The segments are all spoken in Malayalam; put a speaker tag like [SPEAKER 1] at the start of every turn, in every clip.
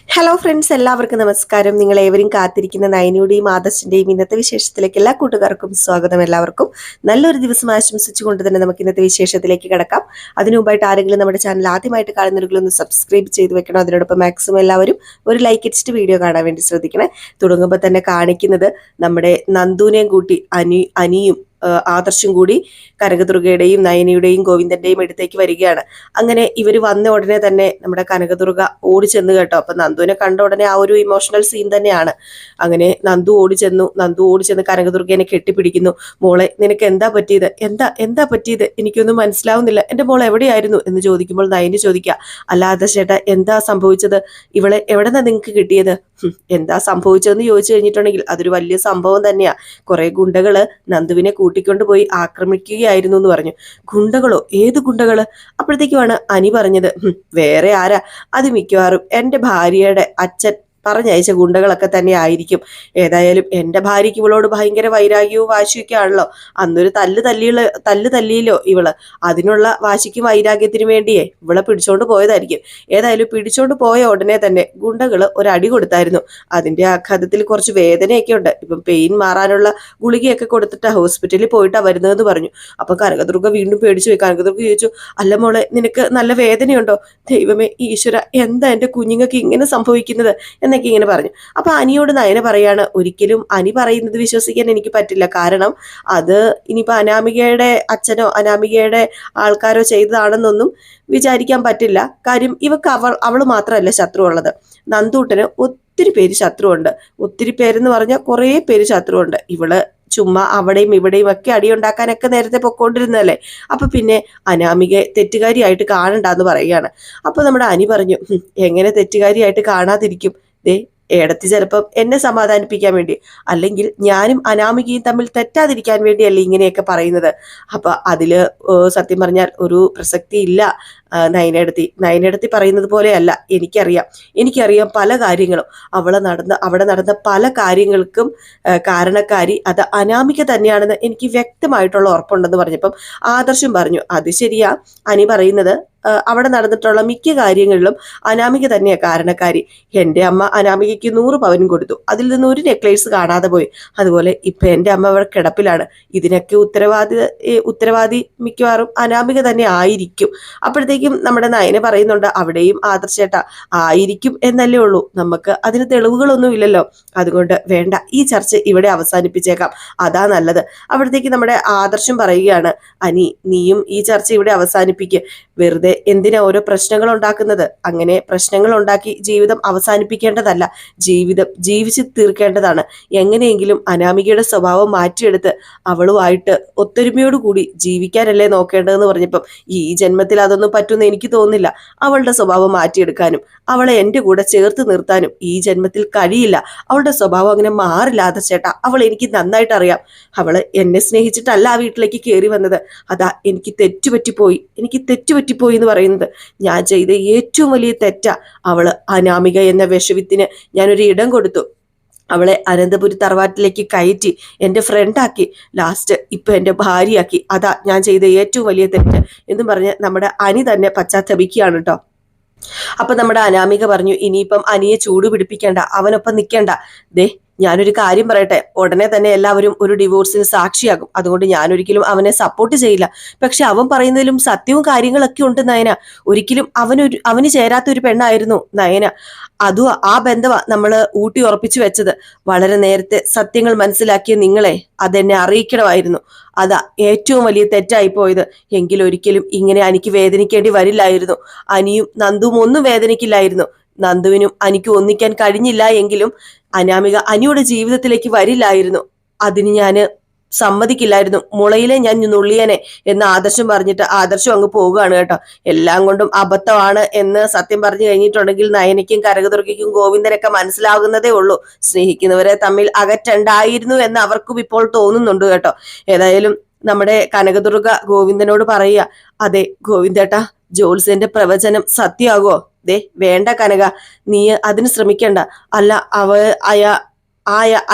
[SPEAKER 1] ഹലോ ഫ്രണ്ട്സ്, എല്ലാവർക്കും നമസ്കാരം. നിങ്ങൾ ഏവരും കാത്തിരിക്കുന്ന നയനയുടെയും ആദർശിന്റെയും ഇന്നത്തെ വിശേഷത്തിലേക്ക് എല്ലാ കൂട്ടുകാർക്കും സ്വാഗതം. എല്ലാവർക്കും നല്ലൊരു ദിവസം ആശംസിച്ചുകൊണ്ട് തന്നെ നമുക്ക് ഇന്നത്തെ വിശേഷത്തിലേക്ക് കിടക്കാം. അതിനു മുമ്പായിട്ട് ആരെങ്കിലും നമ്മുടെ ചാനൽ ആദ്യമായിട്ട് കാണുന്നവരെങ്കിലും ഒന്ന് സബ്സ്ക്രൈബ് ചെയ്ത് വെക്കണം. അതിനോടൊപ്പം മാക്സിമം എല്ലാവരും ഒരു ലൈക്ക് അടിച്ചിട്ട് വീഡിയോ കാണാൻ വേണ്ടി ശ്രദ്ധിക്കണേ. തുടങ്ങുമ്പോൾ തന്നെ കാണിക്കുന്നത് നമ്മുടെ നന്ദുവിനെയും കൂട്ടി അനിയും ആദർശും കൂടി കനകദുർഗയുടെയും നയനയുടെയും ഗോവിന്ദന്റെയും അടുത്തേക്ക് വരികയാണ്. അങ്ങനെ ഇവര് വന്ന ഉടനെ തന്നെ നമ്മുടെ കനകദുർഗ ഓടി ചെന്ന് കേട്ടോ. അപ്പൊ നന്ദുവിനെ കണ്ട ഉടനെ ആ ഒരു ഇമോഷണൽ സീൻ തന്നെയാണ്. അങ്ങനെ നന്ദു ഓടിച്ചെന്ന് കനകദുർഗനെ കെട്ടിപ്പിടിക്കുന്നു. മോളെ, നിനക്ക് എന്താ പറ്റിയത്? എന്താ പറ്റിയത്? എനിക്കൊന്നും മനസ്സിലാവുന്നില്ല. എന്റെ മോൾ എവിടെയായിരുന്നു എന്ന് ചോദിക്കുമ്പോൾ നയന് ചോദിക്കുക, അല്ലാതെ ചേട്ടാ, എന്താ സംഭവിച്ചത്? ഇവളെ എവിടെന്നാ നിങ്ങൾക്ക് കിട്ടിയത്? എന്താ സംഭവിച്ചതെന്ന് ചോദിച്ചു കഴിഞ്ഞിട്ടുണ്ടെങ്കിൽ അതൊരു വലിയ സംഭവം തന്നെയാ. കുറെ ഗുണ്ടകള് നന്ദുവിനെ കൂട്ടിക്കൊണ്ടുപോയി ആക്രമിക്കുകയായിരുന്നു എന്ന് പറഞ്ഞു. ഗുണ്ടകളോ? ഏത് ഗുണ്ടകള്? അപ്പോഴത്തേക്കുമാണ് അനി പറഞ്ഞത്, വേറെ ആരാ, അത് മിക്കവാറും എന്റെ ഭാര്യയുടെ അച്ഛൻ പറഞ്ഞയച്ച ഗുണ്ടകളൊക്കെ തന്നെ ആയിരിക്കും. ഏതായാലും എന്റെ ഭാര്യയ്ക്ക് ഇവളോട് ഭയങ്കര വൈരാഗ്യവും വാശിയൊക്കെ ആണല്ലോ. അന്നൊരു തല്ല് തല്ലിയില്ലോ ഇവള്. അതിനുള്ള വാശിക്കും വൈരാഗ്യത്തിനും വേണ്ടിയേ ഇവളെ പിടിച്ചോണ്ട് പോയതായിരിക്കും. ഏതായാലും പിടിച്ചോണ്ട് പോയ ഉടനെ തന്നെ ഗുണ്ടകള് ഒരടി കൊടുത്തായിരുന്നു. അതിന്റെ ആഘാതത്തിൽ കുറച്ച് വേദനയൊക്കെ ഉണ്ട്. ഇപ്പം പെയിൻ മാറാനുള്ള ഗുളികയൊക്കെ കൊടുത്തിട്ട് ഹോസ്പിറ്റലിൽ പോയിട്ടാ വരുന്നതെന്ന് പറഞ്ഞു. അപ്പൊ കനകദുർഗ വീണ്ടും പേടിച്ചു പോയി. കനകദുർഗ ചോദിച്ചു, അല്ല മോളെ, നിനക്ക് നല്ല വേദനയുണ്ടോ? ദൈവമേ ഈശ്വര, എന്താ എന്റെ കുഞ്ഞുങ്ങൾക്ക് ഇങ്ങനെ സംഭവിക്കുന്നത് എന്നൊക്കെ ഇങ്ങനെ പറഞ്ഞു. അപ്പൊ അനിയോട് നയന പറയാണ്, ഒരിക്കലും അനി പറയുന്നത് വിശ്വസിക്കാൻ എനിക്ക് പറ്റില്ല. കാരണം അത് ഇനിയിപ്പോ അനാമികയുടെ അച്ഛനോ അനാമികയുടെ ആൾക്കാരോ ചെയ്തതാണെന്നൊന്നും വിചാരിക്കാൻ പറ്റില്ല. കാര്യം ഇവക്ക് അവള് മാത്രമല്ല ശത്രു ഉള്ളത്. നന്ദൂട്ടന് ഒത്തിരി പേര് ശത്രുവുണ്ട്. ഒത്തിരി പേരെന്ന് പറഞ്ഞാൽ കുറേ പേര് ശത്രുവുണ്ട്. ഇവള് ചുമ്മാ അവിടെയും ഇവിടെയും ഒക്കെ അടിയുണ്ടാക്കാനൊക്കെ നേരത്തെ പൊക്കോണ്ടിരുന്നല്ലേ. അപ്പൊ പിന്നെ അനാമികയെ തെറ്റുകാരിയായിട്ട് കാണണ്ടെന്ന് പറയുകയാണ്. അപ്പൊ നമ്മുടെ അനി പറഞ്ഞു, എങ്ങനെ തെറ്റുകാരിയായിട്ട് കാണാതിരിക്കും? ദേ, ഏടത്തി ചിലപ്പം എന്നെ സമാധാനിപ്പിക്കാൻ വേണ്ടി, അല്ലെങ്കിൽ ഞാനും അനാമികയും തമ്മിൽ തെറ്റാതിരിക്കാൻ വേണ്ടിയല്ലേ ഇങ്ങനെയൊക്കെ പറയുന്നത്. അപ്പൊ അതില് സത്യം പറഞ്ഞാൽ ഒരു പ്രസക്തി ഇല്ല. നയനടത്തി പറയുന്നത് പോലെയല്ല. എനിക്കറിയാം പല കാര്യങ്ങളും. അവിടെ നടന്ന പല കാര്യങ്ങൾക്കും കാരണക്കാരി അത് അനാമിക തന്നെയാണെന്ന് എനിക്ക് വ്യക്തമായിട്ടുള്ള ഉറപ്പുണ്ടെന്ന് പറഞ്ഞപ്പം ആദർശം പറഞ്ഞു, അത് ശരിയാ. അനി പറയുന്നത് അവിടെ നടന്നിട്ടുള്ള മിക്ക കാര്യങ്ങളിലും അനാമിക തന്നെയാ കാരണക്കാരി. എൻ്റെ അമ്മ അനാമികയ്ക്ക് 100 പവൻ കൊടുത്തു. അതിൽ നിന്ന് ഒരു നെക്ലേസ് കാണാതെ പോയി. അതുപോലെ ഇപ്പൊ എൻ്റെ അമ്മ അവിടെ കിടപ്പിലാണ്. ഇതിനൊക്കെ ഉത്തരവാദി മിക്കവാറും അനാമിക തന്നെ ആയിരിക്കും. അപ്പോഴത്തേക്കും നമ്മുടെ നയന പറയുന്നുണ്ട്, അവിടെയും ആദർശേട്ട ആയിരിക്കും എന്നല്ലേ ഉള്ളൂ, നമുക്ക് അതിന് തെളിവുകളൊന്നും ഇല്ലല്ലോ. അതുകൊണ്ട് വേണ്ട, ഈ ചർച്ച ഇവിടെ അവസാനിപ്പിച്ചേക്കാം, അതാ നല്ലത്. അപ്പോഴത്തേക്ക് നമ്മുടെ ആദർശം പറയുകയാണ്, അനി, നീയും ഈ ചർച്ച ഇവിടെ അവസാനിപ്പിക്കുക. വെറുതെ എന്തിനാ ഓരോ പ്രശ്നങ്ങൾ ഉണ്ടാക്കുന്നത്? അങ്ങനെ പ്രശ്നങ്ങൾ ഉണ്ടാക്കി ജീവിതം അവസാനിപ്പിക്കേണ്ടതല്ല. ജീവിതം ജീവിച്ച് തീർക്കേണ്ടതാണ്. എങ്ങനെയെങ്കിലും അനാമികയുടെ സ്വഭാവം മാറ്റിയെടുത്ത് അവളുമായിട്ട് ഒത്തൊരുമയോടുകൂടി ജീവിക്കാനല്ലേ നോക്കേണ്ടതെന്ന് പറഞ്ഞപ്പം ഈ ജന്മത്തിൽ അതൊന്നും പറ്റുമെന്ന് എനിക്ക് തോന്നുന്നില്ല. അവളുടെ സ്വഭാവം മാറ്റിയെടുക്കാനും അവളെ എൻ്റെ കൂടെ ചേർത്ത് നിർത്താനും ഈ ജന്മത്തിൽ കഴിയില്ല. അവളുടെ സ്വഭാവം അങ്ങനെ മാറില്ലാതെ ചേട്ടാ. അവൾ എനിക്ക് നന്നായിട്ട് അറിയാം. അവള് എന്നെ സ്നേഹിച്ചിട്ടല്ല ആ വീട്ടിലേക്ക് കയറി വന്നത്. അതാ എനിക്ക് തെറ്റുപറ്റിപ്പോയി എന്ന് പറയുന്നത്. ഞാൻ ചെയ്ത ഏറ്റവും വലിയ തെറ്റാ. അവള് അനാമിക എന്ന വിഷവിത്തിന് ഞാനൊരു ഇടം കൊടുത്തു. അവളെ അനന്തപുരി തറവാട്ടിലേക്ക് കയറ്റി എൻ്റെ ഫ്രണ്ടാക്കി, ലാസ്റ്റ് ഇപ്പൊ എൻ്റെ ഭാര്യയാക്കി. അതാ ഞാൻ ചെയ്ത ഏറ്റവും വലിയ തെറ്റ് എന്ന് പറഞ്ഞ് നമ്മുടെ അനി തന്നെ പശ്ചാത്തപിക്കുകയാണ് കേട്ടോ. അപ്പൊ നമ്മുടെ അനാമിക പറഞ്ഞു, ഇനിയിപ്പം അനിയെ ചൂട് പിടിപ്പിക്കണ്ട, അവനൊപ്പം നിൽക്കണ്ട. ദേ, ഞാനൊരു കാര്യം പറയട്ടെ, ഉടനെ തന്നെ എല്ലാവരും ഒരു ഡിവോഴ്സിന് സാക്ഷിയാകും. അതുകൊണ്ട് ഞാനൊരിക്കലും അവനെ സപ്പോർട്ട് ചെയ്യില്ല. പക്ഷെ അവൻ പറയുന്നതിലും സത്യവും കാര്യങ്ങളൊക്കെ ഉണ്ട് നയന. ഒരിക്കലും അവന് ചേരാത്ത ഒരു പെണ്ണായിരുന്നു നയന. അതും ആ ബന്ധമാ നമ്മള് ഊട്ടി ഉറപ്പിച്ചു വെച്ചത്. വളരെ നേരത്തെ സത്യങ്ങൾ മനസ്സിലാക്കിയ നിങ്ങളെ അതെന്നെ അറിയിക്കണമായിരുന്നു. അതാ ഏറ്റവും വലിയ തെറ്റായി പോയത്. എങ്കിലൊരിക്കലും ഇങ്ങനെ എനിക്ക് വേദനിക്കേണ്ടി വരില്ലായിരുന്നു. അനിയും നന്ദുവും ഒന്നും വേദനിക്കില്ലായിരുന്നു. നന്ദുവിനും അനിക്കും ഒന്നിക്കാൻ കഴിഞ്ഞില്ല എങ്കിലും അനാമിക അനിയുടെ ജീവിതത്തിലേക്ക് വരില്ലായിരുന്നു. അതിന് ഞാന് സമ്മതിക്കില്ലായിരുന്നു. മുളയിലെ ഞാൻ നുള്ളിയനെ എന്ന് ആദർശം പറഞ്ഞിട്ട് ആദർശം അങ്ങ് പോവുകയാണ് കേട്ടോ. എല്ലാം കൊണ്ടും അബദ്ധമാണ് എന്ന് സത്യം പറഞ്ഞു കഴിഞ്ഞിട്ടുണ്ടെങ്കിൽ നയനയ്ക്കും കനകദുർഗയ്ക്കും ഗോവിന്ദനൊക്കെ മനസ്സിലാകുന്നതേ ഉള്ളൂ. സ്നേഹിക്കുന്നവരെ തമ്മിൽ അകറ്റണ്ടായിരുന്നു എന്ന് അവർക്കും ഇപ്പോൾ തോന്നുന്നുണ്ട് കേട്ടോ. ഏതായാലും നമ്മുടെ കനകദുർഗ ഗോവിന്ദനോട് പറയുക, അതെ ഗോവിന്ദേട്ടാ, ജോത്സ്യന്റെ പ്രവചനം സത്യമാകുമോ? ദേ, വേണ്ട കനക, നീ അതിന് ശ്രമിക്കണ്ട. അല്ല,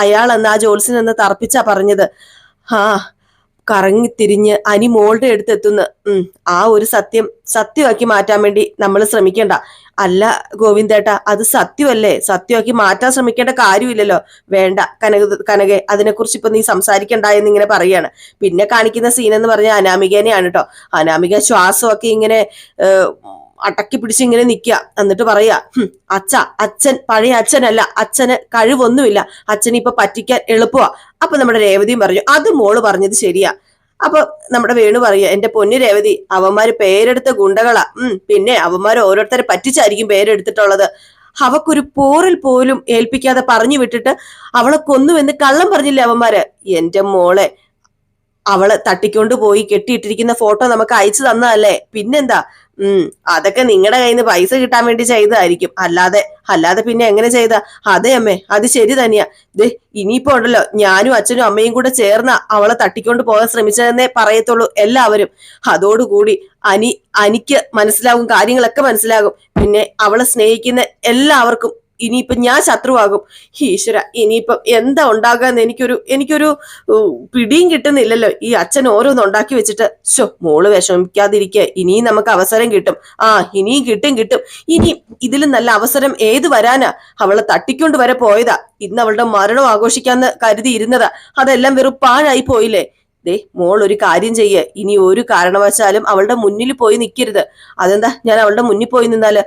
[SPEAKER 1] അയാൾ എന്ന് ആ ജോത്സ്യൻ എന്ന് തർപ്പിച്ചാ പറഞ്ഞത്. ആ കറങ്ങിത്തിരിഞ്ഞ് അനി മോളുടെ അടുത്തെത്തുന്നു. ആ ഒരു സത്യമാക്കി മാറ്റാൻ വേണ്ടി നമ്മൾ ശ്രമിക്കണ്ട. അല്ല ഗോവിന്ദേട്ടാ, അത് സത്യമല്ലേ? സത്യമാക്കി മാറ്റാൻ ശ്രമിക്കേണ്ട കാര്യമില്ലല്ലോ. വേണ്ട കനകെ, അതിനെക്കുറിച്ച് ഇപ്പൊ നീ സംസാരിക്കണ്ട എന്നിങ്ങനെ പറയാണ്. പിന്നെ കാണിക്കുന്ന സീൻ എന്ന് പറഞ്ഞാൽ അനാമികേനെയാണ് കേട്ടോ. അനാമിക ശ്വാസമൊക്കെ ഇങ്ങനെ അടക്കി പിടിച്ച് ഇങ്ങനെ നിൽക്കുക. എന്നിട്ട് പറയാ, അച്ഛൻ പഴയ അച്ഛനല്ല, അച്ഛന് കഴിവൊന്നുമില്ല, അച്ഛൻ ഇപ്പൊ പറ്റിക്കാൻ എളുപ്പമാ. അപ്പൊ നമ്മുടെ രേവതിയും പറഞ്ഞു, അത് മോള് പറഞ്ഞത് ശരിയാ. അപ്പൊ നമ്മുടെ വേണു പറയുക, എന്റെ പൊന്നു രേവതി, അവന്മാര് പേരെടുത്ത ഗുണ്ടകളാ. പിന്നെ അവന്മാര് ഓരോരുത്തരെ പറ്റിച്ചായിരിക്കും പേരെടുത്തിട്ടുള്ളത്. അവക്കൊരു പോറിൽ പോലും ഏൽപ്പിക്കാതെ പറഞ്ഞു വിട്ടിട്ട് അവളെ കൊന്നുവെന്ന് കള്ളം പറഞ്ഞില്ലേ അവന്മാര്. എന്റെ മോളെ, അവള് തട്ടിക്കൊണ്ട് പോയി കെട്ടിയിട്ടിരിക്കുന്ന ഫോട്ടോ നമുക്ക് അയച്ചു തന്നതല്ലേ. പിന്നെന്താ? അതൊക്കെ നിങ്ങളുടെ കയ്യിൽ നിന്ന് പൈസ കിട്ടാൻ വേണ്ടി ചെയ്തതായിരിക്കും, അല്ലാതെ പിന്നെ എങ്ങനെ ചെയ്ത? അതെ അമ്മേ, അത് ശരി തന്നെയാ. ഇനിയിപ്പോ ഉണ്ടല്ലോ, ഞാനും അച്ഛനും അമ്മയും കൂടെ ചേർന്ന അവളെ തട്ടിക്കൊണ്ട് പോകാൻ ശ്രമിച്ചതെന്നേ പറയത്തുള്ളൂ എല്ലാവരും. അതോടുകൂടി അനിക്ക് മനസ്സിലാകും, കാര്യങ്ങളൊക്കെ മനസ്സിലാകും. പിന്നെ അവളെ സ്നേഹിക്കുന്ന എല്ലാവർക്കും ഇനിയിപ്പം ഞാൻ ശത്രുവാകും. ഈശ്വര, ഇനിയിപ്പം എന്താ ഉണ്ടാകാന്ന് എനിക്കൊരു പിടിയും കിട്ടുന്നില്ലല്ലോ. ഈ അച്ഛൻ ഓരോന്ന് ഉണ്ടാക്കി വെച്ചിട്ട്. മോള് വിഷമിക്കാതിരിക്കുക, ഇനിയും നമുക്ക് അവസരം കിട്ടും. ഇനിയും കിട്ടും. ഇനി ഇതിലും നല്ല അവസരം ഏത് വരാനാ? അവളെ തട്ടിക്കൊണ്ട് വരെ പോയതാ. ഇന്ന് അവളുടെ മരണം ആഘോഷിക്കാന്ന് കരുതി ഇരുന്നതാ. അതെല്ലാം വെറും പാഴായി പോയില്ലേ. മോൾ ഒരു കാര്യം ചെയ്യ്, ഇനി ഒരു കാരണവശാലും അവളുടെ മുന്നിൽ പോയി നിൽക്കരുത്. അതെന്താ? ഞാൻ അവളുടെ മുന്നിൽ പോയി നിന്നാല്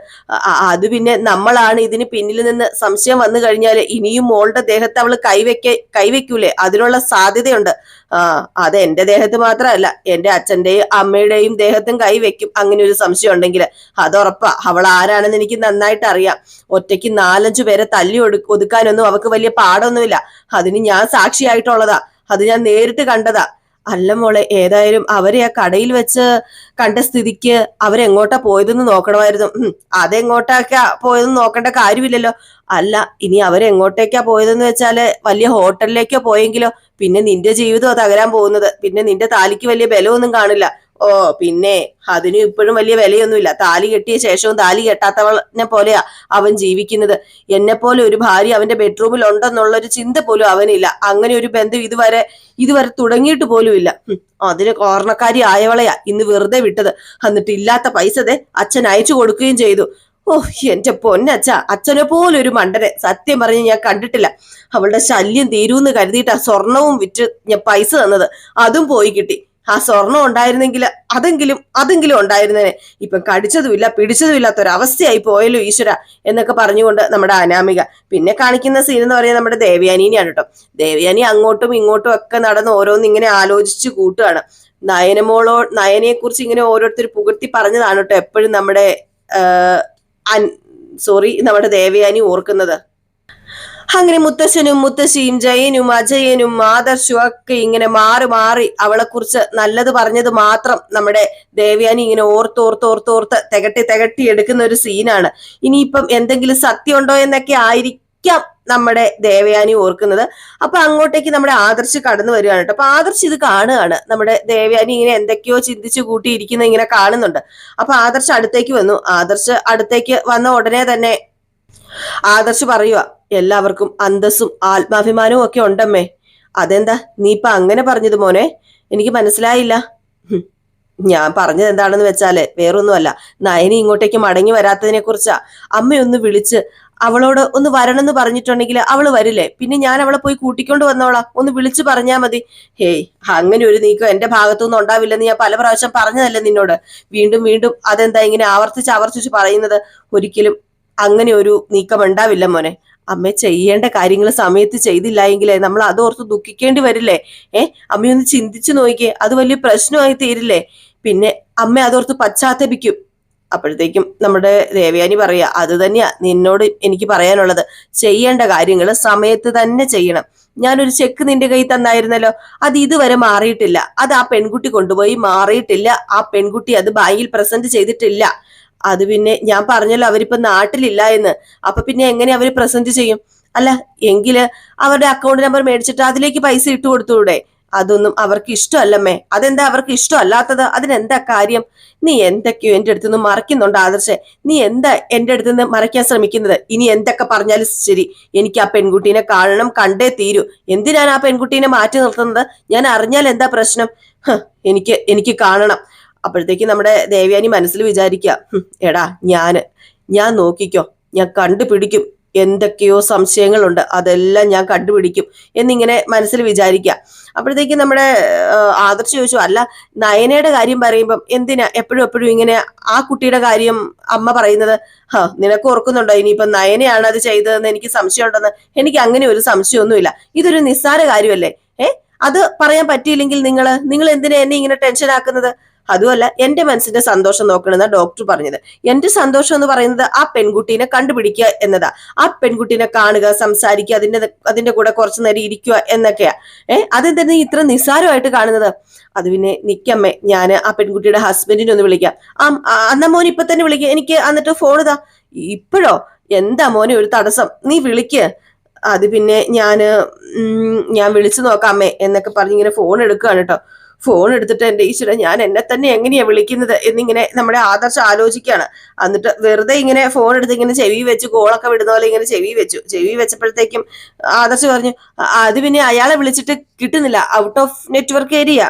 [SPEAKER 1] അത് പിന്നെ നമ്മളാണ് ഇതിന് പിന്നിൽ നിന്ന് സംശയം വന്നു കഴിഞ്ഞാല് ഇനിയും മോളുടെ ദേഹത്ത് അവള് കൈവെക്കൂലേ? അതിനുള്ള സാധ്യതയുണ്ട്. അത് എന്റെ ദേഹത്ത് മാത്രമല്ല, എന്റെ അച്ഛന്റെയും അമ്മയുടെയും ദേഹത്തും കൈവെക്കും. അങ്ങനെ ഒരു സംശയം ഉണ്ടെങ്കിൽ അത് ഉറപ്പാ. അവൾ ആരാണെന്ന് എനിക്ക് നന്നായിട്ട് അറിയാം. ഒറ്റയ്ക്ക് 4-5 പേരെ തല്ലി ഒതുക്കാനൊന്നും അവക്ക് വലിയ പാടൊന്നുമില്ല. അതിന് ഞാൻ സാക്ഷിയായിട്ടുള്ളതാ. അത് ഞാൻ നേരിട്ട് കണ്ടതാ. അല്ല മോളെ, ഏതായാലും അവരെ ആ കടയിൽ വെച്ച് കണ്ട സ്ഥിതിക്ക് അവരെങ്ങോട്ടാ പോയതെന്ന് നോക്കണമായിരുന്നു. അതെങ്ങോട്ടൊക്കെയാ പോയതെന്ന് നോക്കേണ്ട കാര്യമില്ലല്ലോ. അല്ല, ഇനി അവരെങ്ങോട്ടേക്കാ പോയതെന്ന് വെച്ചാല് വലിയ ഹോട്ടലിലേക്കോ പോയെങ്കിലോ പിന്നെ നിന്റെ ജീവിതം തകരാൻ പോകുന്നത്. പിന്നെ നിന്റെ താലിക്ക് വലിയ ബലമൊന്നും കാണില്ല. പിന്നെ അതിന് ഇപ്പോഴും വലിയ വിലയൊന്നുമില്ല. താലി കെട്ടിയ ശേഷവും താലി കെട്ടാത്തവനെ പോലെയാ അവൻ ജീവിക്കുന്നത്. എന്നെ പോലെ ഒരു ഭാര്യ അവന്റെ ബെഡ്റൂമിൽ ഉണ്ടെന്നുള്ളൊരു ചിന്ത പോലും അവനില്ല. അങ്ങനെ ഒരു ബന്ധം ഇതുവരെ തുടങ്ങിയിട്ട് പോലും ഇല്ല. അതിന് കാരണക്കാരി ആയവളെയാ ഇന്ന് വെറുതെ വിട്ടത്. എന്നിട്ട് ഇല്ലാത്ത പൈസ അച്ഛൻ അയച്ചു കൊടുക്കുകയും ചെയ്തു. എന്റെ പൊന്നച്ഛ, അച്ഛനെ പോലൊരു മണ്ടനെ സത്യം പറഞ്ഞ് ഞാൻ കണ്ടിട്ടില്ല. അവളുടെ ശല്യം തീരൂന്ന് കരുതിയിട്ടാ സ്വർണവും വിറ്റ് ഞാൻ പൈസ തന്നത്. അതും പോയി കിട്ടി. ആ സ്വർണം ഉണ്ടായിരുന്നെങ്കിൽ അതെങ്കിലും ഉണ്ടായിരുന്നേനെ. ഇപ്പം കടിച്ചതുമില്ല പിടിച്ചതുമില്ലാത്തൊരവസ്ഥയായി പോയല്ലോ ഈശ്വര എന്നൊക്കെ പറഞ്ഞുകൊണ്ട് നമ്മുടെ അനാമിക. പിന്നെ കാണിക്കുന്ന സീൻ എന്ന് പറയുന്നത് നമ്മുടെ ദേവയാനിനെയാണ് കേട്ടോ. ദേവയാനി അങ്ങോട്ടും ഇങ്ങോട്ടും ഒക്കെ നടന്ന് ഓരോന്ന് ഇങ്ങനെ ആലോചിച്ച് കൂട്ടുകയാണ്. നയനയെ കുറിച്ച് ഇങ്ങനെ ഓരോരുത്തർ പുകഴ്ത്തി പറഞ്ഞതാണ് കേട്ടോ എപ്പോഴും നമ്മുടെ നമ്മുടെ ദേവയാനി ഓർക്കുന്നത്. അങ്ങനെ മുത്തശ്ശനും മുത്തശ്ശിയും ജയനും അജയനും ആദർശും ഒക്കെ ഇങ്ങനെ മാറി അവളെ കുറിച്ച് നല്ലത് പറഞ്ഞത് മാത്രം നമ്മുടെ ദേവയാനി ഇങ്ങനെ ഓർത്ത് തികട്ടി എടുക്കുന്ന ഒരു സീനാണ്. ഇനിയിപ്പം എന്തെങ്കിലും സത്യം ഉണ്ടോ എന്നൊക്കെ ആയിരിക്കാം നമ്മുടെ ദേവയാനി ഓർക്കുന്നത്. അപ്പൊ അങ്ങോട്ടേക്ക് നമ്മുടെ ആദർശ് കടന്നു വരികയാണ് കേട്ടോ. അപ്പൊ ആദർശ് ഇത് കാണുകയാണ്. നമ്മുടെ ദേവയാനി ഇങ്ങനെ എന്തൊക്കെയോ ചിന്തിച്ചു കൂട്ടിയിരിക്കുന്ന ഇങ്ങനെ കാണുന്നുണ്ട്. അപ്പൊ ആദർശ് അടുത്തേക്ക് വന്നു. ആദർശ് അടുത്തേക്ക് വന്ന ഉടനെ തന്നെ ആദർശ് പറയുക, എല്ലാവർക്കും അന്തസ്സും ആത്മാഭിമാനവും ഒക്കെ ഉണ്ടമ്മേ. അതെന്താ നീ ഇപ്പൊ അങ്ങനെ പറഞ്ഞത് മോനെ? എനിക്ക് മനസ്സിലായില്ല. ഞാൻ പറഞ്ഞത് എന്താണെന്ന് വെച്ചാല് വേറൊന്നുമല്ല, നയനി ഇങ്ങോട്ടേക്ക് മടങ്ങി വരാത്തതിനെ കുറിച്ചാ. അമ്മയൊന്ന് വിളിച്ച് അവളോട് ഒന്ന് വരണമെന്ന് പറഞ്ഞിട്ടുണ്ടെങ്കിൽ അവള് വരില്ലേ? പിന്നെ ഞാൻ അവളെ പോയി കൂട്ടിക്കൊണ്ട് വന്നോളാം. ഒന്ന് വിളിച്ചു പറഞ്ഞാ മതി. അങ്ങനെ ഒരു നീക്കം എന്റെ ഭാഗത്തുനിന്ന് ഉണ്ടാവില്ലെന്ന് ഞാൻ പല പ്രാവശ്യം പറഞ്ഞതല്ലേ നിന്നോട്. വീണ്ടും അതെന്താ ഇങ്ങനെ ആവർത്തിച്ച് പറയുന്നത്? ഒരിക്കലും അങ്ങനെ ഒരു നീക്കം ഉണ്ടാവില്ല മോനെ. അമ്മ ചെയ്യേണ്ട കാര്യങ്ങൾ സമയത്ത് ചെയ്തില്ല എങ്കിലേ നമ്മൾ അതോർത്ത് ദുഃഖിക്കേണ്ടി വരില്ലേ? അമ്മയൊന്ന് ചിന്തിച്ചു നോക്കിയേ, അത് വലിയ പ്രശ്നമായി തീരില്ലേ? പിന്നെ അമ്മ അതോർത്ത് പശ്ചാത്തപിക്കും. അപ്പോഴത്തേക്കും നമ്മുടെ ദേവയാനി പറയാ, അത് തന്നെയാ നിന്നോട് എനിക്ക് പറയാനുള്ളത്. ചെയ്യേണ്ട കാര്യങ്ങൾ സമയത്ത് തന്നെ ചെയ്യണം. ഞാനൊരു ചെക്ക് നിന്റെ കയ്യിൽ തന്നായിരുന്നല്ലോ, അത് ഇതുവരെ മാറിയിട്ടില്ല. അത് ആ പെൺകുട്ടി കൊണ്ടുപോയി മാറിയിട്ടില്ല. ആ പെൺകുട്ടി അത് ബാങ്കിൽ പ്രസന്റ് ചെയ്തിട്ടില്ല. അത് പിന്നെ ഞാൻ പറഞ്ഞല്ലോ അവരിപ്പോ നാട്ടിലില്ല എന്ന്. അപ്പൊ പിന്നെ എങ്ങനെ അവര് പ്രസന്റ് ചെയ്യും? അല്ല എങ്കില് അവരുടെ അക്കൗണ്ട് നമ്പർ മേടിച്ചിട്ട് അതിലേക്ക് പൈസ ഇട്ട് കൊടുത്തൂടെ? അതൊന്നും അവർക്ക് ഇഷ്ടമല്ലമ്മേ. അതെന്താ അവർക്ക് ഇഷ്ടമല്ലാത്തത്? അതിനെന്താ കാര്യം? നീ എന്തൊക്കെയോ എന്റെ അടുത്തുനിന്ന് മറയ്ക്കുന്നുണ്ട് ആദർശെ. നീ എന്താ എന്റെ അടുത്തുനിന്ന് മറയ്ക്കാൻ ശ്രമിക്കുന്നത്? ഇനി എന്തൊക്കെ പറഞ്ഞാലും ശരി, എനിക്ക് ആ പെൺകുട്ടീനെ കാണണം, കണ്ടേ തീരൂ. എന്തിനാണ് ആ പെൺകുട്ടീനെ മാറ്റി നിർത്തുന്നത്? ഞാൻ അറിഞ്ഞാൽ എന്താ പ്രശ്നം? എനിക്ക് എനിക്ക് കാണണം. അപ്പോഴത്തേക്ക് നമ്മുടെ ദേവയാനി മനസ്സിൽ വിചാരിക്കുക, എടാ ഞാൻ നോക്കിക്കോ, ഞാൻ കണ്ടുപിടിക്കും. എന്തൊക്കെയോ സംശയങ്ങളുണ്ട്, അതെല്ലാം ഞാൻ കണ്ടുപിടിക്കും എന്നിങ്ങനെ മനസ്സിൽ വിചാരിക്കുക. അപ്പോഴത്തേക്ക് നമ്മുടെ ആദർശ് ചോദിച്ചു, അല്ല നയനയുടെ കാര്യം പറയുമ്പം എന്തിനാ എപ്പോഴും എപ്പോഴും ഇങ്ങനെ ആ കുട്ടിയുടെ കാര്യം അമ്മ പറയുന്നത്? നിനക്ക് ഓർക്കുന്നുണ്ടോ ഇനിയിപ്പം നയനയാണ് അത് ചെയ്തതെന്ന് എനിക്ക് സംശയമുണ്ടെന്ന്? എനിക്ക് അങ്ങനെ ഒരു സംശയമൊന്നുമില്ല. ഇതൊരു നിസ്സാര കാര്യമല്ലേ? അത് പറയാൻ പറ്റിയില്ലെങ്കിൽ നിങ്ങൾ എന്തിനാ എന്നെ ഇങ്ങനെ ടെൻഷൻ ആക്കുന്നത്? അതുമല്ല, എന്റെ മനസ്സിന്റെ സന്തോഷം നോക്കണമെന്നാ ഡോക്ടർ പറഞ്ഞത്. എന്റെ സന്തോഷം എന്ന് പറയുന്നത് ആ പെൺകുട്ടീനെ കണ്ടുപിടിക്കുക എന്നതാ. ആ പെൺകുട്ടീനെ കാണുക, സംസാരിക്കുക, അതിന്റെ കൂടെ കുറച്ചു നേരം ഇരിക്കുക എന്നൊക്കെയാ. അതെന്താ നീ ഇത്ര നിസ്സാരമായിട്ട് കാണുന്നത്? അത് പിന്നെ നിക്കമ്മേ, ഞാൻ ആ പെൺകുട്ടിയുടെ ഹസ്ബൻഡിനെ ഒന്ന് വിളിക്കാം. അന്നാ മോൻ ഇപ്പൊ തന്നെ വിളിക്കുക. എനിക്ക് എന്നിട്ട് ഫോൺ ഇതാ. ഇപ്പോഴോ? എന്താ മോനെ ഒരു തടസ്സം? നീ വിളിക്ക്. അത് പിന്നെ ഞാൻ വിളിച്ചു നോക്കാം അമ്മേ എന്നൊക്കെ പറഞ്ഞ് ഇങ്ങനെ ഫോൺ എടുക്കുകയാണ് കേട്ടോ. ഫോൺ എടുത്തിട്ട് എന്റെ ഈശ്വര, ഞാൻ എന്നെ തന്നെ എങ്ങനെയാ വിളിക്കുന്നത് എന്നിങ്ങനെ നമ്മുടെ ആദർശ് ആലോചിക്കുകയാണ്. എന്നിട്ട് വെറുതെ ഇങ്ങനെ ഫോൺ എടുത്ത് ഇങ്ങനെ ചെവി വെച്ച് കോളൊക്കെ വിടുന്ന പോലെ ഇങ്ങനെ ചെവി വെച്ചപ്പോഴത്തേക്കും ആദർശ് പറഞ്ഞു, അത് പിന്നെ അയാളെ വിളിച്ചിട്ട് കിട്ടുന്നില്ല, ഔട്ട് ഓഫ് നെറ്റ്വർക്ക് ഏരിയ.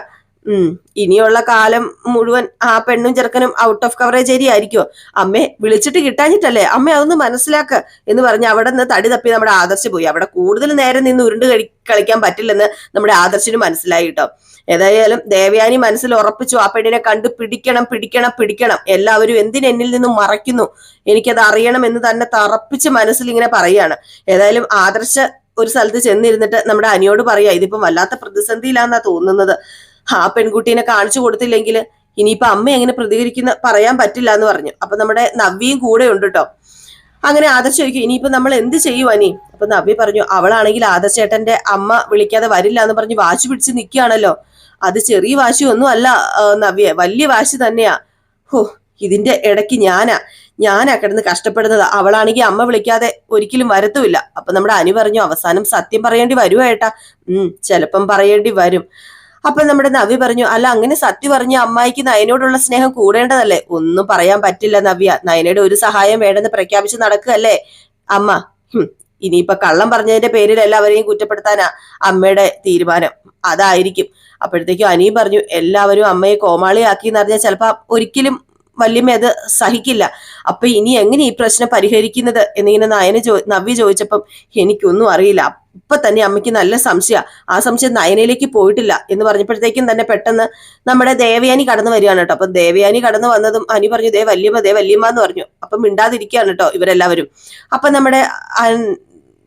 [SPEAKER 1] ഇനിയുള്ള കാലം മുഴുവൻ ആ പെണ്ണും ചെറുക്കനും ഔട്ട് ഓഫ് കവറേജ് ഏരിയ ആയിരിക്കുമോ? അമ്മേ വിളിച്ചിട്ട് കിട്ടാഞ്ഞിട്ടല്ലേ, അമ്മ അതൊന്ന് മനസ്സിലാക്ക എന്ന് പറഞ്ഞ് അവിടെ നിന്ന് തടി തപ്പി നമ്മുടെ ആദർശ് പോയി. അവിടെ കൂടുതൽ നേരം നിന്ന് ഉരുണ്ട് കളിക്കാൻ പറ്റില്ലെന്ന് നമ്മുടെ ആദർശിന് മനസ്സിലായി കേട്ടോ. ഏതായാലും ദേവയാനി മനസ്സിൽ ഉറപ്പിച്ചു, ആ പെണ്ണിനെ കണ്ടു പിടിക്കണം. എല്ലാവരും എന്തിനെന്നിൽ നിന്നും മറയ്ക്കുന്നു, എനിക്കത് അറിയണം എന്ന് തന്നെ തറപ്പിച്ച് മനസ്സിൽ ഇങ്ങനെ പറയാണ്. ഏതായാലും ആദർശ ഒരു സ്ഥലത്ത് ചെന്നിരുന്നിട്ട് നമ്മുടെ അനിയോട് പറയാ, ഇതിപ്പം വല്ലാത്ത പ്രതിസന്ധിയിലാന്നാ തോന്നുന്നത്. ആ പെൺകുട്ടീനെ കാണിച്ചു കൊടുത്തില്ലെങ്കിൽ ഇനിയിപ്പൊ അമ്മ എങ്ങനെ പ്രതികരിക്കുന്ന പറയാൻ പറ്റില്ല എന്ന് പറഞ്ഞു. അപ്പൊ നമ്മുടെ നവ്യയും കൂടെ ഉണ്ട് കേട്ടോ. അങ്ങനെ ആദർശ് ചോദിക്കും, ഇനിയിപ്പോ നമ്മൾ എന്ത് ചെയ്യും അനി? അപ്പൊ നവ്യ പറഞ്ഞു, അവളാണെങ്കിൽ ആദർശേട്ടന്റെ അമ്മ വിളിക്കാതെ വരില്ല എന്ന് പറഞ്ഞ് വാശി പിടിച്ച് നിൽക്കുകയാണല്ലോ. അത് ചെറിയ വാശിയൊന്നും അല്ല നവ്യ, വലിയ വാശി തന്നെയാ. ഇതിന്റെ ഇടയ്ക്ക് ഞാനാ കിടന്ന് കഷ്ടപ്പെടുന്നത്. അവളാണെങ്കിൽ അമ്മ വിളിക്കാതെ ഒരിക്കലും വരത്തുമില്ല. അപ്പൊ നമ്മുടെ അനി പറഞ്ഞു, അവസാനം സത്യം പറയേണ്ടി വരുമോ ഏട്ടാ? ചിലപ്പം പറയേണ്ടി വരും. അപ്പൊ നമ്മുടെ നവ്യ പറഞ്ഞു, അല്ല അങ്ങനെ സത്യം പറഞ്ഞ അമ്മായിക്ക് നയനോടുള്ള സ്നേഹം കൂടേണ്ടതല്ലേ? ഒന്നും പറയാൻ പറ്റില്ല നവ്യ, നയനയുടെ ഒരു സഹായം വേണ്ടെന്ന് പ്രഖ്യാപിച്ച് നടക്കുകയല്ലേ അമ്മ. ഇനിയിപ്പൊ കള്ളം പറഞ്ഞതിന്റെ പേരിൽ എല്ലാവരെയും കുറ്റപ്പെടുത്താനാ അമ്മയുടെ തീരുമാനം, അതായിരിക്കും. അപ്പോഴത്തേക്കും അനിയും പറഞ്ഞു, എല്ലാവരും അമ്മയെ കോമാളിയാക്കി എന്ന് പറഞ്ഞാൽ ചിലപ്പോ ഒരിക്കലും വല്യമ്മ അത് സഹിക്കില്ല. അപ്പൊ ഇനി എങ്ങനെ ഈ പ്രശ്നം പരിഹരിക്കുന്നത് എന്നിങ്ങനെ നവ്യ ചോദിച്ചപ്പം എനിക്കൊന്നും അറിയില്ല. ഇപ്പൊ തന്നെ അമ്മയ്ക്ക് നല്ല സംശയ, ആ സംശയം നയനയിലേക്ക് പോയിട്ടില്ല എന്ന് പറഞ്ഞപ്പോഴത്തേക്കും തന്നെ പെട്ടെന്ന് നമ്മുടെ ദേവയാനി കടന്നു വരികയാണ് കേട്ടോ. അപ്പൊ ദേവയാനി കടന്നു വന്നതും അനി പറഞ്ഞു, ദേ വല്യമ്മ എന്ന് പറഞ്ഞു. അപ്പം മിണ്ടാതിരിക്കുകയാണ് കേട്ടോ ഇവരെല്ലാവരും. അപ്പൊ നമ്മുടെ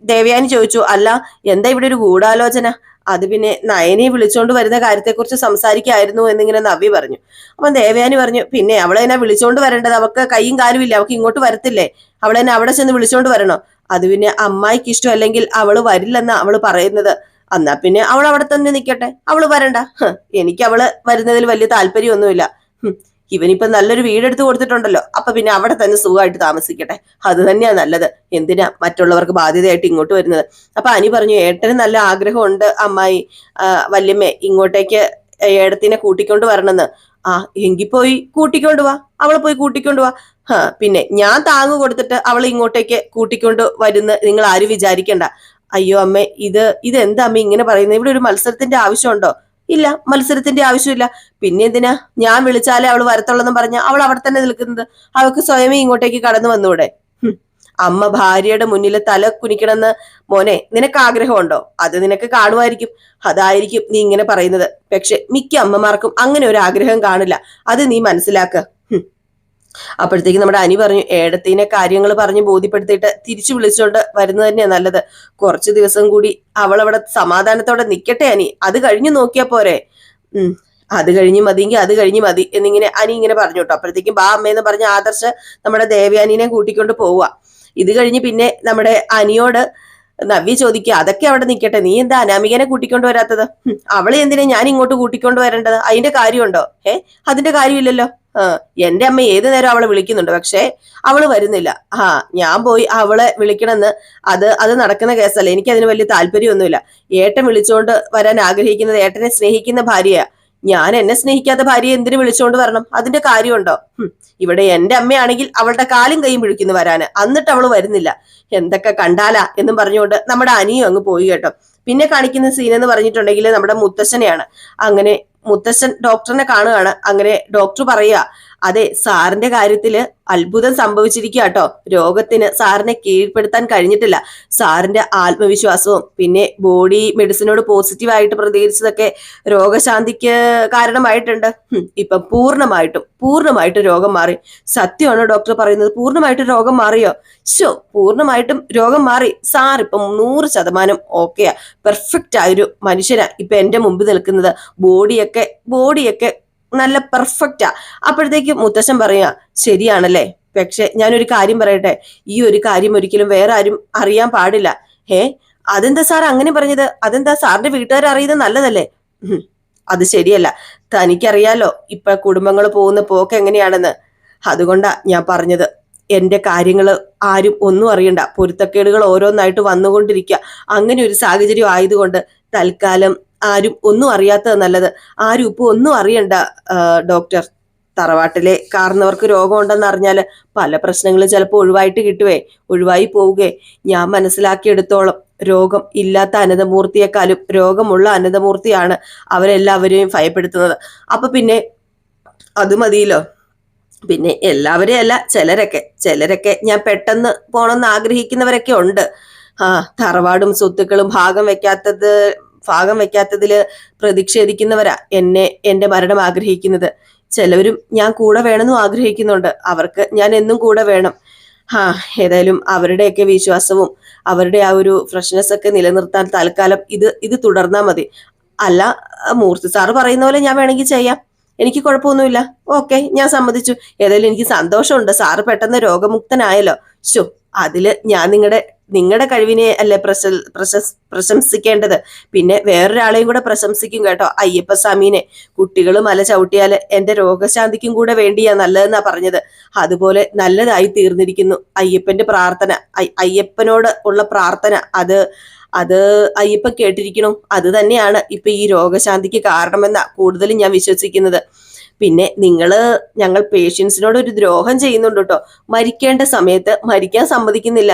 [SPEAKER 1] ദേവയാനി ചോദിച്ചു, അല്ല എന്താ ഇവിടെ ഒരു ഗൂഢാലോചന? അത് പിന്നെ നയനെ വിളിച്ചോണ്ട് വരുന്ന കാര്യത്തെക്കുറിച്ച് സംസാരിക്കായിരുന്നു എന്നിങ്ങനെ നവ്യ പറഞ്ഞു. അപ്പൊ ദേവയാനി പറഞ്ഞു, പിന്നെ അവളെ എന്നെ വിളിച്ചോണ്ട് വരേണ്ടത്, അവൾക്ക് കൈയും കാലും ഇല്ല, അവൾക്ക് ഇങ്ങോട്ട് വരത്തില്ലേ? അവളെന്നെ അവിടെ ചെന്ന് വിളിച്ചോണ്ട് വരണോ? അത് പിന്നെ അമ്മായിക്ക് ഇഷ്ടം അല്ലെങ്കിൽ അവള് വരില്ലെന്നാ അവള് പറയുന്നത്. എന്നാ പിന്നെ അവൾ അവിടെ തന്നെ നിൽക്കട്ടെ, അവള് വരണ്ട. എനിക്ക് അവള് വരുന്നതിൽ വലിയ താല്പര്യമൊന്നുമില്ല. ഇവനിപ്പൊ നല്ലൊരു വീടെടുത്ത് കൊടുത്തിട്ടുണ്ടല്ലോ, അപ്പൊ പിന്നെ അവിടെ തന്നെ സുഖമായിട്ട് താമസിക്കട്ടെ, അത് തന്നെയാ നല്ലത്. എന്തിനാ മറ്റുള്ളവർക്ക് ബാധ്യതയായിട്ട് ഇങ്ങോട്ട് വരുന്നത്? അപ്പൊ അനി പറഞ്ഞു, ഏട്ടന് നല്ല ആഗ്രഹമുണ്ട് അമ്മായി വല്യമ്മേ ഇങ്ങോട്ടേക്ക് ഏടത്തിനെ കൂട്ടിക്കൊണ്ട് വരണമെന്ന്. എങ്കിൽ പോയി കൂട്ടിക്കൊണ്ട് വാ, അവളെ പോയി കൂട്ടിക്കൊണ്ട് വാ. പിന്നെ ഞാൻ താങ്ങ് കൊടുത്തിട്ട് അവളെ ഇങ്ങോട്ടേക്ക് കൂട്ടിക്കൊണ്ട് വരുന്ന നിങ്ങൾ ആരും വിചാരിക്കണ്ട. അയ്യോ അമ്മേ, ഇതെന്താ അമ്മ ഇങ്ങനെ പറയുന്നത്? ഇവിടെ ഒരു മത്സരത്തിന്റെ ആവശ്യമുണ്ടോ? ഇല്ല, മത്സരത്തിന്റെ ആവശ്യമില്ല. പിന്നെ എന്തിനാ ഞാൻ വിളിച്ചാലേ അവള് വരത്തുള്ളെന്നും പറഞ്ഞ അവൾ അവിടെ തന്നെ നിൽക്കുന്നത്? അവൾക്ക് സ്വയമേ ഇങ്ങോട്ടേക്ക് കടന്നു വന്നൂടെ? അമ്മ ഭാര്യയുടെ മുന്നിൽ തല കുനിക്കണമെന്ന് മോനെ നിനക്ക് ആഗ്രഹമുണ്ടോ? അത് നിനക്ക് കാണുമായിരിക്കും, അതായിരിക്കും നീ ഇങ്ങനെ പറയുന്നത്. പക്ഷെ മിക്ക അമ്മമാർക്കും അങ്ങനെ ഒരു ആഗ്രഹം കാണില്ല, അത് നീ മനസ്സിലാക്ക. അപ്പോഴത്തേക്ക് നമ്മുടെ അനി പറഞ്ഞു, ഏടത്തിനെ കാര്യങ്ങൾ പറഞ്ഞ് ബോധ്യപ്പെടുത്തിയിട്ട് തിരിച്ചു വിളിച്ചോണ്ട് വരുന്നത് തന്നെയാ നല്ലത്. കുറച്ചു ദിവസം കൂടി അവൾ അവിടെ സമാധാനത്തോടെ നിക്കട്ടെ അനി, അത് കഴിഞ്ഞ് നോക്കിയാ പോരെ? അത് കഴിഞ്ഞ് മതിയെങ്കിൽ അത് കഴിഞ്ഞ് മതി എന്നിങ്ങനെ അനി ഇങ്ങനെ പറഞ്ഞു കേട്ടോ. അപ്പോഴത്തേക്കും ബാ അമ്മയെന്ന് പറഞ്ഞ ആദർശ് നമ്മുടെ ദേവയാനിനെ കൂട്ടിക്കൊണ്ട് പോവുക. ഇത് കഴിഞ്ഞ് പിന്നെ നമ്മുടെ അനിയോട് നവ്യ ചോദിക്കുക, അതൊക്കെ അവിടെ നിൽക്കട്ടെ, നീ എന്താ അനാമികനെ കൂട്ടിക്കൊണ്ട് വരാത്തത്? അവളെ എന്തിനാ ഞാൻ ഇങ്ങോട്ട് കൂട്ടിക്കൊണ്ട് വരേണ്ടത്? അതിന്റെ കാര്യമുണ്ടോ? അതിന്റെ കാര്യമില്ലല്ലോ. ആ, എന്റെ അമ്മ ഏതു നേരം അവളെ വിളിക്കുന്നുണ്ട്, പക്ഷെ അവള് വരുന്നില്ല. ഞാൻ പോയി അവളെ വിളിക്കണമെന്ന് അത് നടക്കുന്ന കേസല്ല. എനിക്ക് അതിന് വലിയ താല്പര്യമൊന്നുമില്ല. ഏട്ടൻ വിളിച്ചുകൊണ്ട് വരാൻ ആഗ്രഹിക്കുന്നത് ഏട്ടനെ സ്നേഹിക്കുന്ന ഭാര്യയാ. ഞാൻ എന്നെ സ്നേഹിക്കാത്ത ഭാര്യയെ എന്തിനു വിളിച്ചുകൊണ്ട് വരണം? അതിന്റെ കാര്യമുണ്ടോ? ഇവിടെ എന്റെ അമ്മയാണെങ്കിൽ അവളുടെ കാലും കൈയും പിടിക്കുന്നു വരാന്, എന്നിട്ട് അവള് വരുന്നില്ല. എന്തൊക്കെ കണ്ടാലാ എന്നും പറഞ്ഞുകൊണ്ട് നമ്മുടെ അനിയും അങ്ങ് പോയി കേട്ടോ. പിന്നെ കാണിക്കുന്ന സീൻ എന്ന് പറഞ്ഞിട്ടുണ്ടെങ്കിൽ നമ്മുടെ മുത്തശ്ശനെയാണ്. അങ്ങനെ മുത്തശ്ശൻ ഡോക്ടറിനെ കാണുകയാണ്. അങ്ങനെ ഡോക്ടർ പറയുക, അതെ, സാറിന്റെ കാര്യത്തില് അത്ഭുതം സംഭവിച്ചിരിക്കുക കേട്ടോ. രോഗത്തിന് സാറിനെ കീഴ്പ്പെടുത്താൻ കഴിഞ്ഞിട്ടില്ല. സാറിന്റെ ആത്മവിശ്വാസവും പിന്നെ ബോഡി മെഡിസിനോട് പോസിറ്റീവായിട്ട് പ്രതികരിച്ചതൊക്കെ രോഗശാന്തിക്ക് കാരണമായിട്ടുണ്ട്. ഇപ്പൊ പൂർണ്ണമായിട്ടും രോഗം മാറി. സത്യമാണോ ഡോക്ടർ പറയുന്നത്? പൂർണ്ണമായിട്ടും രോഗം മാറിയോ? പൂർണ്ണമായിട്ടും രോഗം മാറി. സാർ ഇപ്പം 100% ഓക്കെയാ. പെർഫെക്റ്റ് ആയൊരു മനുഷ്യനാ ഇപ്പൊ എന്റെ മുമ്പിൽ നിൽക്കുന്നത്. ബോഡിയൊക്കെ നല്ല പെർഫെക്റ്റാ. അപ്പോഴത്തേക്ക് മുത്തശ്ശൻ പറയാ, ശരിയാണല്ലേ, പക്ഷെ ഞാനൊരു കാര്യം പറയട്ടെ, ഈ ഒരു കാര്യം ഒരിക്കലും വേറെ ആരും അറിയാൻ പാടില്ല. അതെന്താ സാർ അങ്ങനെ പറഞ്ഞത്? അതെന്താ സാറിന്റെ വീട്ടുകാർ അറിയുന്നത് നല്ലതല്ലേ? അത് ശരിയല്ല. തനിക്കറിയാലോ ഇപ്പൊ കുടുംബങ്ങൾ പോകുന്ന പോക്ക് എങ്ങനെയാണെന്ന്. അതുകൊണ്ടാ ഞാൻ പറഞ്ഞത്. എന്റെ കാര്യങ്ങള് ആരും ഒന്നും അറിയണ്ട. പൊരുത്തക്കേടുകൾ ഓരോന്നായിട്ട് വന്നുകൊണ്ടിരിക്കുക. അങ്ങനെ ഒരു സാഹചര്യം ആയതുകൊണ്ട് തൽക്കാലം ആരും ഒന്നും അറിയാത്തത് നല്ലത്. ആരും ഇപ്പൊ ഒന്നും അറിയണ്ട ഡോക്ടർ. തറവാട്ടിലെ കാരണവർക്ക് രോഗം ഉണ്ടെന്ന് അറിഞ്ഞാല് പല പ്രശ്നങ്ങളും ചിലപ്പോൾ ഒഴിവായി പോവുകയെ. ഞാൻ മനസ്സിലാക്കിയെടുത്തോളം രോഗം ഇല്ലാത്ത അനന്തമൂർത്തിയെക്കാളും രോഗമുള്ള അനന്തമൂർത്തിയാണ് അവരെല്ലാവരെയും ഭയപ്പെടുത്തുന്നത്. അപ്പൊ പിന്നെ അത് മതിയല്ലോ. പിന്നെ എല്ലാവരെയും അല്ല, ചിലരൊക്കെ ഞാൻ പെട്ടെന്ന് പോണമെന്ന് ആഗ്രഹിക്കുന്നവരൊക്കെ ഉണ്ട്. തറവാടും സ്വത്തുക്കളും ഭാഗം വെക്കാത്തതില് പ്രതിഷേധിക്കുന്നവരാ എന്റെ മരണം ആഗ്രഹിക്കുന്നത്. ചിലവരും ഞാൻ കൂടെ വേണമെന്നും ആഗ്രഹിക്കുന്നുണ്ട്. അവർക്ക് ഞാൻ എന്നും കൂടെ വേണം. ഏതായാലും അവരുടെയൊക്കെ വിശ്വാസവും അവരുടെ ആ ഒരു ഫ്രഷ്നെസ് ഒക്കെ നിലനിർത്താൻ തൽക്കാലം ഇത് തുടർന്നാൽ മതി. അല്ല, മൂർത്തി സാറ് പറയുന്ന പോലെ ഞാൻ വേണമെങ്കിൽ ചെയ്യാം. എനിക്ക് കുഴപ്പമൊന്നുമില്ല. ഓക്കെ, ഞാൻ സമ്മതിച്ചു. ഏതായാലും എനിക്ക് സന്തോഷമുണ്ട്. സാറ് പെട്ടെന്ന് രോഗമുക്തനായല്ലോ. അതില് ഞാൻ നിങ്ങളുടെ കഴിവിനെ അല്ലേ പ്രശംസിക്കേണ്ടത്. പിന്നെ വേറൊരാളെയും കൂടെ പ്രശംസിക്കും കേട്ടോ, അയ്യപ്പസ്വാമീനെ. കുട്ടികൾ മല ചവിട്ടിയാല് എന്റെ രോഗശാന്തിക്കും കൂടെ വേണ്ടിയാ നല്ലതെന്നാ പറഞ്ഞത്. അതുപോലെ നല്ലതായി തീർന്നിരിക്കുന്നു. അയ്യപ്പന്റെ പ്രാർത്ഥന, അയ്യപ്പനോട് ഉള്ള പ്രാർത്ഥന, അത് അയ്യപ്പൻ കേട്ടിരിക്കണം. അത് തന്നെയാണ് ഇപ്പൊ ഈ രോഗശാന്തിക്ക് കാരണമെന്നാ കൂടുതലും ഞാൻ വിശ്വസിക്കുന്നത്. പിന്നെ ഞങ്ങൾ പേഷ്യൻസിനോട് ഒരു ദ്രോഹം ചെയ്യുന്നുണ്ട് കേട്ടോ. മരിക്കേണ്ട സമയത്ത് മരിക്കാൻ സമ്മതിക്കുന്നില്ല.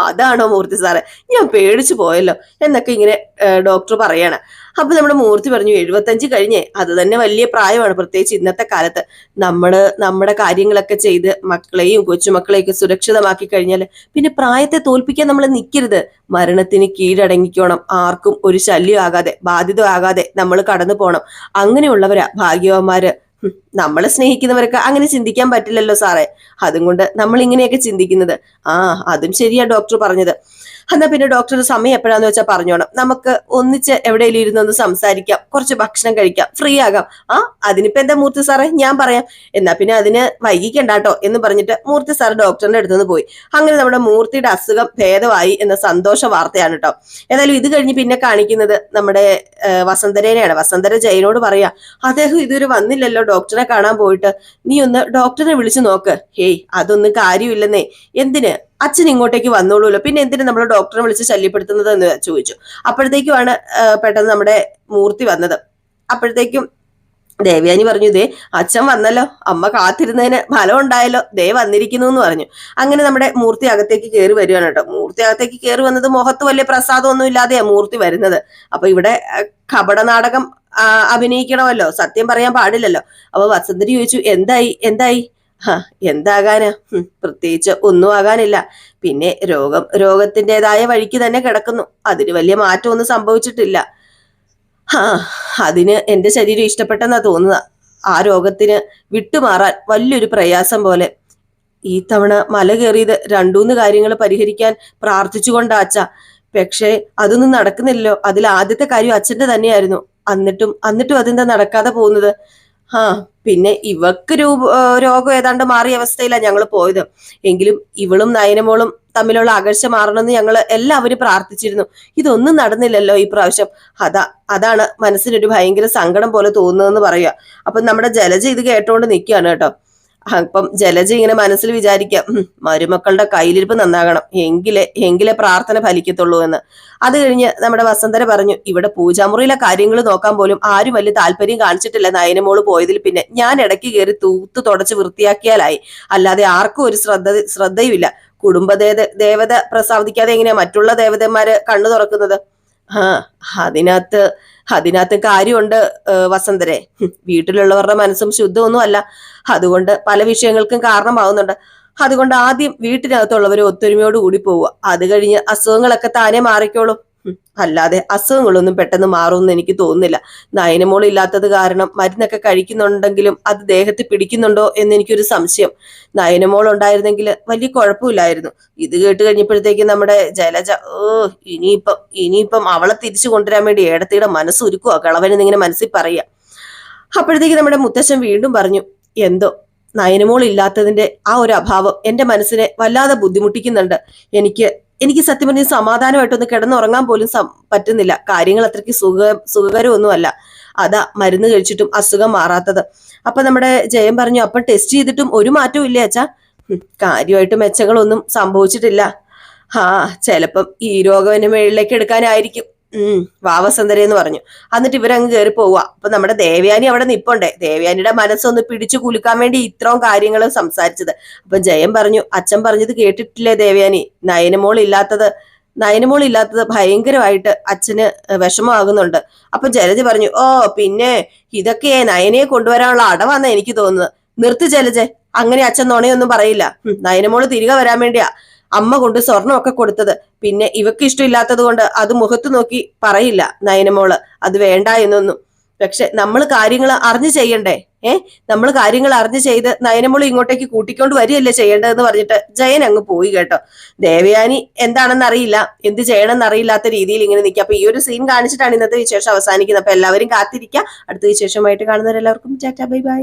[SPEAKER 1] അതാണോ മൂർത്തി സാറേ? ഞാൻ പേടിച്ചു പോയല്ലോ എന്നൊക്കെ ഇങ്ങനെ ഡോക്ടർ പറയാണ്. അപ്പൊ നമ്മുടെ മൂർത്തി പറഞ്ഞു, 75 കഴിഞ്ഞേ, അത് തന്നെ വലിയ പ്രായമാണ്. പ്രത്യേകിച്ച് ഇന്നത്തെ കാലത്ത് നമ്മുടെ കാര്യങ്ങളൊക്കെ ചെയ്ത് മക്കളെയും കൊച്ചുമക്കളെയൊക്കെ സുരക്ഷിതമാക്കി കഴിഞ്ഞാൽ പിന്നെ പ്രായത്തെ തോൽപ്പിക്കാൻ നമ്മൾ നിൽക്കരുത്. മരണത്തിന് കീഴടങ്ങിക്കോണം. ആർക്കും ഒരു ശല്യം ആകാതെ, ബാധിത ആകാതെ നമ്മൾ കടന്നു പോണം. അങ്ങനെയുള്ളവരാ ഭാഗ്യവാന്മാര്. നമ്മളെ സ്നേഹിക്കുന്നവർക്ക് അങ്ങനെ ചിന്തിക്കാൻ പറ്റില്ലല്ലോ സാറേ. അതും കൊണ്ട് നമ്മൾ ഇങ്ങനെയൊക്കെ ചിന്തിക്കുന്നത്. അതും ശരിയാ ഡോക്ടർ പറഞ്ഞത്. എന്നാ പിന്നെ ഡോക്ടർ സമയം എപ്പോഴാന്ന് വെച്ചാൽ പറഞ്ഞോണം. നമുക്ക് ഒന്നിച്ച് എവിടെയെങ്കിലും ഇരുന്നൊന്ന് സംസാരിക്കാം, കുറച്ച് ഭക്ഷണം കഴിക്കാം, ഫ്രീ ആകാം. അതിനിപ്പോ എന്താ മൂർത്തി സാറേ, ഞാൻ പറയാം. എന്നാ പിന്നെ അതിന് വൈകിക്കണ്ടാട്ടോ എന്ന് പറഞ്ഞിട്ട് മൂർത്തി സാർ ഡോക്ടറിന്റെ അടുത്തുനിന്ന് പോയി. അങ്ങനെ നമ്മുടെ മൂർത്തിയുടെ അസുഖം ഭേദമായി എന്ന സന്തോഷ വാർത്തയാണ് കേട്ടോ. ഏതായാലും ഇത് കഴിഞ്ഞ് പിന്നെ കാണിക്കുന്നത് നമ്മുടെ വസന്തരേനെയാണ്. വസന്തര ജയനോട് പറയാ, അദ്ദേഹം ഇതുവരെ വന്നില്ലല്ലോ ഡോക്ടറെ കാണാൻ പോയിട്ട്. നീ ഒന്ന് ഡോക്ടറെ വിളിച്ചു നോക്ക്. അതൊന്നും കാര്യമില്ലെന്നേ. എന്തിന്? അച്ഛൻ ഇങ്ങോട്ടേക്ക് വന്നോളൂല്ലോ, പിന്നെ എന്തിനു നമ്മൾ ഡോക്ടറെ വിളിച്ച് ശല്യപ്പെടുത്തുന്നത് എന്ന് ചോദിച്ചു. അപ്പോഴത്തേക്കുമാണ് പെട്ടെന്ന് നമ്മുടെ മൂർത്തി വന്നത്. അപ്പോഴത്തേക്കും ദേവയാനി പറഞ്ഞു, ദേ അച്ഛൻ വന്നല്ലോ, അമ്മ കാത്തിരുന്നതിന് ഫലം ഉണ്ടായല്ലോ, ദേ വന്നിരിക്കുന്നു എന്ന് പറഞ്ഞു. അങ്ങനെ നമ്മുടെ മൂർത്തി അകത്തേക്ക് കയറി വരികയാണ് കേട്ടോ. മൂർത്തി അകത്തേക്ക് കയറി വന്നത് മുഖത്ത് വലിയ പ്രസാദമൊന്നും ഇല്ലാതെയാ മൂർത്തി വരുന്നത്. അപ്പൊ ഇവിടെ കപട നാടകം അഭിനയിക്കണമല്ലോ, സത്യം പറയാൻ പാടില്ലല്ലോ. അപ്പൊ വസന്തരി ചോദിച്ചു, എന്തായി? എന്താകാനാ? പ്രത്യേകിച്ച് ഒന്നും ആകാനില്ല. പിന്നെ രോഗത്തിൻ്റെതായ വഴിക്ക് തന്നെ കിടക്കുന്നു. അതിന് വലിയ മാറ്റമൊന്നും സംഭവിച്ചിട്ടില്ല. അതിന് എന്റെ ശരീരം ഇഷ്ടപ്പെട്ടെന്നാ തോന്നുക. ആ രോഗത്തിന് വിട്ടുമാറാൻ വലിയൊരു പ്രയാസം പോലെ. ഈ തവണ മല കയറിയത് 2-3 കാര്യങ്ങൾ പരിഹരിക്കാൻ പ്രാർത്ഥിച്ചുകൊണ്ടാ അച്ഛ. പക്ഷേ അതൊന്നും നടക്കുന്നില്ലല്ലോ. അതിൽ ആദ്യത്തെ കാര്യം അച്ഛന്റെ തന്നെയായിരുന്നു. എന്നിട്ടും അതെന്താ നടക്കാതെ പോകുന്നത്? പിന്നെ ഇവക്ക് രോഗം ഏതാണ്ട് മാറിയ അവസ്ഥയിലാണ് ഞങ്ങൾ പോയത്. എങ്കിലും ഇവളും നയനമോളും തമ്മിലുള്ള അകൽച്ച മാറണമെന്ന് ഞങ്ങൾ എല്ലാവരും പ്രാർത്ഥിച്ചിരുന്നു. ഇതൊന്നും നടന്നില്ലല്ലോ ഈ പ്രാവശ്യം. അതാണ് മനസ്സിനൊരു ഭയങ്കര സങ്കടം പോലെ തോന്നുന്നതെന്ന് പറയുക. അപ്പൊ നമ്മുടെ ജലജ ഇത് കേട്ടോണ്ട് നിൽക്കുകയാണ് കേട്ടോ. അപ്പം ജലജ ഇങ്ങനെ മനസ്സിൽ വിചാരിക്കാം, മരുമക്കളുടെ കയ്യിലിരിപ്പ് നന്നാകണം, എങ്കിലേ പ്രാർത്ഥന ഫലിക്കത്തുള്ളൂ എന്ന്. അത് കഴിഞ്ഞ് നമ്മുടെ വസന്തര പറഞ്ഞു, ഇവിടെ പൂജാമുറിയിലെ കാര്യങ്ങൾ നോക്കാൻ പോലും ആരും വലിയ താല്പര്യം കാണിച്ചിട്ടില്ല നയനമോള് പോയതിൽ പിന്നെ. ഞാൻ ഇടയ്ക്ക് കയറി തൂത്ത് തുടച്ച് വൃത്തിയാക്കിയാലായി, അല്ലാതെ ആർക്കും ഒരു ശ്രദ്ധയുമില്ല. കുടുംബ ദേവത പ്രസാദിക്കാതെ എങ്ങനെയാ മറ്റുള്ള ദേവതന്മാര് കണ്ണു തുറക്കുന്നത്? അതിനകത്ത് കാര്യമുണ്ട് വസന്തരെ. വീട്ടിലുള്ളവരുടെ മനസ്സും ശുദ്ധമൊന്നും അല്ല, അതുകൊണ്ട് പല വിഷയങ്ങൾക്കും കാരണമാവുന്നുണ്ട്. അതുകൊണ്ട് ആദ്യം വീട്ടിനകത്തുള്ളവർ ഒത്തൊരുമയോട് കൂടി പോവുക. അത് കഴിഞ്ഞ് അസുഖങ്ങളൊക്കെ താനെ മാറിക്കോളും. അല്ലാതെ അസുഖങ്ങളൊന്നും പെട്ടെന്ന് മാറുമെന്ന് എനിക്ക് തോന്നുന്നില്ല. നയനമോൾ ഇല്ലാത്തത് കാരണം മരുന്നൊക്കെ കഴിക്കുന്നുണ്ടെങ്കിലും അത് ദേഹത്ത് പിടിക്കുന്നുണ്ടോ എന്ന് എനിക്കൊരു സംശയം. നയനമോൾ ഉണ്ടായിരുന്നെങ്കിൽ വലിയ കുഴപ്പമില്ലായിരുന്നു. ഇത് കേട്ട് കഴിഞ്ഞപ്പോഴത്തേക്കും നമ്മുടെ ജലജ ഇനിയിപ്പം അവളെ തിരിച്ചു കൊണ്ടുവരാൻ വേണ്ടി ഏടത്തിയുടെ മനസ്സുരുക്കുക കളവനെന്നിങ്ങനെ മനസ്സിൽ പറയുക. അപ്പോഴത്തേക്ക് നമ്മുടെ മുത്തശ്ശൻ വീണ്ടും പറഞ്ഞു, എന്തോ നയനമോൾ ഇല്ലാത്തതിന്റെ ആ ഒരു അഭാവം എന്റെ മനസ്സിനെ വല്ലാതെ ബുദ്ധിമുട്ടിക്കുന്നുണ്ട്. എനിക്ക് സത്യം പറഞ്ഞ സമാധാനമായിട്ടൊന്ന് കിടന്നുറങ്ങാൻ പോലും പറ്റുന്നില്ല. കാര്യങ്ങൾ അത്രയ്ക്ക് സുഖകരമൊന്നുമല്ല. അതാ മരുന്ന് കഴിച്ചിട്ടും അസുഖം മാറാത്തത്. അപ്പൊ നമ്മുടെ ജയൻ പറഞ്ഞു, അപ്പം ടെസ്റ്റ് ചെയ്തിട്ടും ഒരു മാറ്റവും ഇല്ലേ അച്ഛാ? കാര്യമായിട്ട് മെച്ചങ്ങളൊന്നും സംഭവിച്ചിട്ടില്ല. ചിലപ്പം ഈ രോഗം മേളിലേക്ക് എടുക്കാനായിരിക്കും. വാവസന്തര എന്ന് പറഞ്ഞു. എന്നിട്ട് ഇവരങ്ങ് കയറി പോവുക. അപ്പൊ നമ്മുടെ ദേവയാനി അവിടെ നിപ്പുണ്ടേ. ദേവയാനിയുടെ മനസ്സൊന്ന് പിടിച്ചു കുലുക്കാൻ വേണ്ടി ഇത്രയും കാര്യങ്ങൾ സംസാരിച്ചത്. അപ്പൊ ജയൻ പറഞ്ഞു, അച്ഛൻ പറഞ്ഞത് കേട്ടിട്ടില്ലേ ദേവയാനി? നയനമോൾ ഇല്ലാത്തത് ഭയങ്കരമായിട്ട് അച്ഛന് വിഷമമാകുന്നുണ്ട്. അപ്പൊ ജലജ പറഞ്ഞു, പിന്നെ ഇതൊക്കെ നയനയെ കൊണ്ടുവരാനുള്ള അടവാന്നാ എനിക്ക് തോന്നുന്നത്. നിർത്തി ജലജ, അങ്ങനെ അച്ഛൻ നുണയൊന്നും പറയില്ല. നയനമോള് തിരികെ വരാൻ വേണ്ടിയാ അമ്മ കൊണ്ട് സ്വർണ്ണമൊക്കെ കൊടുത്തത്. പിന്നെ ഇവക്ക് ഇഷ്ടമില്ലാത്തത് കൊണ്ട് അത് മുഖത്ത് നോക്കി പറയില്ല നയനമോള്, അത് വേണ്ട എന്നൊന്നും. പക്ഷെ നമ്മൾ കാര്യങ്ങൾ അറിഞ്ഞു ചെയ്യണ്ടേ? നമ്മൾ കാര്യങ്ങൾ അറിഞ്ഞു ചെയ്ത് നയനമോള് ഇങ്ങോട്ടേക്ക് കൂട്ടിക്കൊണ്ട് വരികയല്ലേ ചെയ്യേണ്ടതെന്ന് പറഞ്ഞിട്ട് ജയൻ അങ്ങ് പോയി കേട്ടോ. ദേവയാനി എന്താണെന്ന് അറിയില്ല, എന്ത് ചെയ്യണമെന്ന് അറിയില്ലാത്ത രീതിയിൽ ഇങ്ങനെ നിൽക്കുക. അപ്പൊ ഈ ഒരു സീൻ കാണിച്ചിട്ടാണ് ഇന്നത്തെ വിശേഷം അവസാനിക്കുന്നത്. അപ്പൊ എല്ലാവരും കാത്തിരിക്കുക. അടുത്ത വിശേഷമായിട്ട് കാണുന്നവരെല്ലാവർക്കും ടാറ്റാ, ബൈ ബൈ.